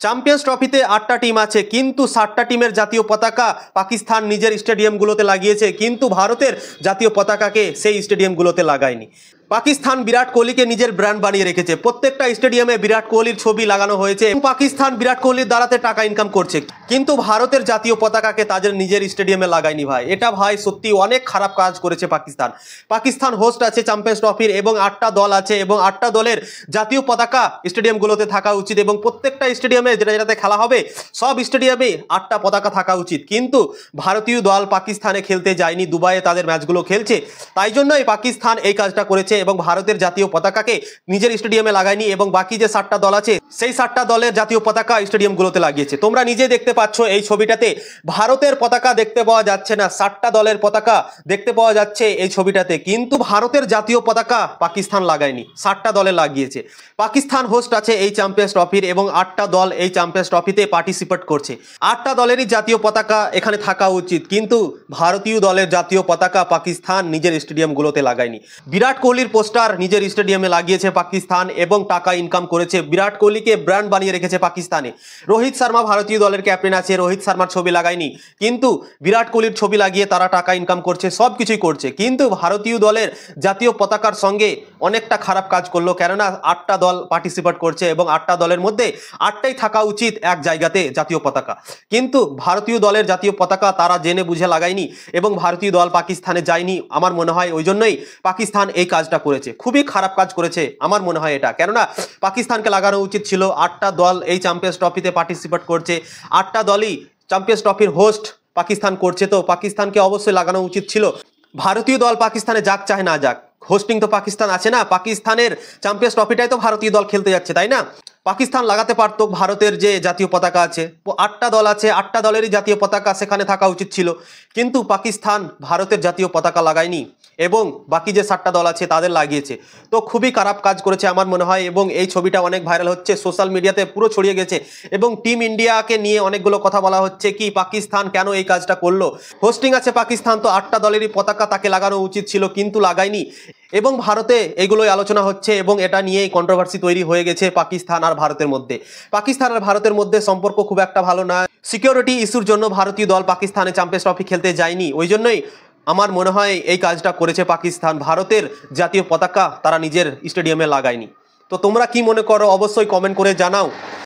Champions ট্রফিতে ৮টা team আছে, কিন্তু ৭টা টিমের জাতীয় পতাকা পাকিস্তান নিজের স্টেডিয়ামগুলোতে লাগিয়েছে, কিন্তু ভারতের জাতীয় পতাকাকে সেই স্টেডিয়ামগুলোতে লাগায়নি। পাকিস্তান বিরাট কোহলিকে নিজের ব্র্যান্ড বানিয়ে রেখেছে, প্রত্যেকটা স্টেডিয়ামে বিরাট কোহলির ছবি লাগানো হয়েছে। পাকিস্তান বিরাট কোহলির দ্বারাতে টাকা ইনকাম করছে, কিন্তু ভারতের জাতীয় পতাকাকে তাদের নিজের স্টেডিয়ামে লাগায়নি। ভাই, এটা ভাই সত্যি অনেক খারাপ কাজ করেছে পাকিস্তান। পাকিস্তান হোস্ট আছে চ্যাম্পিয়ন্স ট্রফির এবং ৮টা দল আছে, এবং ৮টা দলের জাতীয় পতাকা স্টেডিয়ামগুলোতে থাকা উচিত, এবং প্রত্যেকটা স্টেডিয়ামে যেটাতে খেলা হবে সব স্টেডিয়ামে ৮টা পতাকা থাকা উচিত। কিন্তু ভারতীয় দল পাকিস্তানে খেলতে যায়নি, দুবাইয়ে তাদের ম্যাচগুলো খেলছে, তাই জন্যই পাকিস্তান এই কাজটা করেছে এবং ভারতের জাতীয় পতাকাকে নিজের স্টেডিয়ামে লাগায়নি, এবং বাকি যে ৭টা দল আছে সেই ৭টা দলের জাতীয় পতাকা স্টেডিয়ামগুলোতে লাগিয়েছে। তোমরা নিজে দেখতে পাচ্ছ এই ছবিটাতে ভারতের পতাকা দেখতে পাওয়া যাচ্ছে না, ৭টা দলের পতাকা দেখতে পাওয়া যাচ্ছে এই ছবিটাতে, কিন্তু ভারতের জাতীয় পতাকা পাকিস্তান লাগায়নি, ৭টা দলে লাগিয়েছে। পাকিস্তান হোস্ট আছে এই চ্যাম্পিয়ন্স ট্রফির এবং ৮টা দল এই চ্যাম্পিয়ন্স ট্রফিতে পার্টিসিপেট করছে। ৮টা দলেরই জাতীয় পতাকা এখানে থাকা উচিত, কিন্তু ভারতীয় দলের জাতীয় পতাকা পাকিস্তান নিজের স্টেডিয়ামগুলোতে লাগায়নি। বিরাট কোহলির পোস্টার নিজের স্টেডিয়ামে লাগিয়েছে পাকিস্তান এবং টাকা ইনকাম করেছে। বিরাট কোহলিকে ব্র্যান্ড বানিয়ে রেখেছে পাকিস্তানে। রোহিত শর্মা ভারতীয় দলের ক্যাপ্টেন আছে, রোহিত শর্মার ছবি লাগায়নি, কিন্তু বিরাট কোহলির ছবি লাগিয়ে তারা টাকা ইনকাম করছে, সব কিছুই করছে। কিন্তু ভারতীয় দলের জাতীয় পতাকার সঙ্গে অনেকটা খারাপ কাজ করলো, কেননা ৮টা দল পার্টিসিপেট করছে এবং ৮টা দলের মধ্যে ৮টাই থাকা উচিত এক জায়গাতে জাতীয় পতাকা, কিন্তু ভারতীয় দলের জাতীয় পতাকা তারা জেনে বুঝে লাগায়নি এবং ভারতীয় দল পাকিস্তানে যায়নি। আমার মনে হয় ওই জন্যই পাকিস্তান এই কাজটা করেছে, খুবই খারাপ কাজ করেছে আমার মনে হয় এটা, কেননা পাকিস্তানকে লাগানো উচিত ছিল। ৮টা দল এই চ্যাম্পিয়ন্স ট্রফিতে পার্টিসিপেট করছে, ৮টা দলই চ্যাম্পিয়ন্স ট্রফির হোস্ট পাকিস্তান করছে, তো পাকিস্তানকে অবশ্যই লাগানো উচিত ছিল। ভারতীয় দল পাকিস্তানে যাক চাহে না যাক, হোস্টিং তো পাকিস্তান আছে না, পাকিস্তানের চ্যাম্পিয়ন্স ট্রফিটাই তো ভারতীয় দল খেলতে যাচ্ছে, তাই না? পাকিস্তান লাগাতে পারতো ভারতের যে জাতীয় পতাকা আছে, ৮টা দল আছে, ৮টা দলেরই জাতীয় পতাকা সেখানে থাকা উচিত ছিল, কিন্তু পাকিস্তান ভারতের জাতীয় পতাকা লাগায়নি এবং বাকি যে ৭টা দল আছে তাদের লাগিয়েছে। তো খুবই খারাপ কাজ করেছে আমার মনে হয়, এবং এই ছবিটা অনেক ভাইরাল হচ্ছে, সোশ্যাল মিডিয়াতে পুরো ছড়িয়ে গেছে, এবং টিম ইন্ডিয়াকে নিয়ে অনেকগুলো কথা বলা হচ্ছে কি পাকিস্তান কেন এই কাজটা করলো। হোস্টিং আছে পাকিস্তান, তো 8টা দলেরই পতাকা তাকে লাগানো উচিত ছিল, কিন্তু লাগায়নি, এবং ভারতে এইগুলোই আলোচনা হচ্ছে এবং এটা নিয়েই কন্ট্রোভার্সি তৈরি হয়ে গেছে পাকিস্তান আর ভারতের মধ্যে। পাকিস্তান আর ভারতের মধ্যে সম্পর্ক খুব একটা ভালো না, সিকিউরিটি ইস্যুর জন্য ভারতীয় দল পাকিস্তানে চ্যাম্পিয়ন্স ট্রফি খেলতে যায়নি, ওই জন্যই আমার মনে হয় এই কাজটা করেছে পাকিস্তান, ভারতের জাতীয় পতাকা তারা নিজের স্টেডিয়ামে লাগায়নি। তো তোমরা কি মনে করো অবশ্যই কমেন্ট করে জানাও।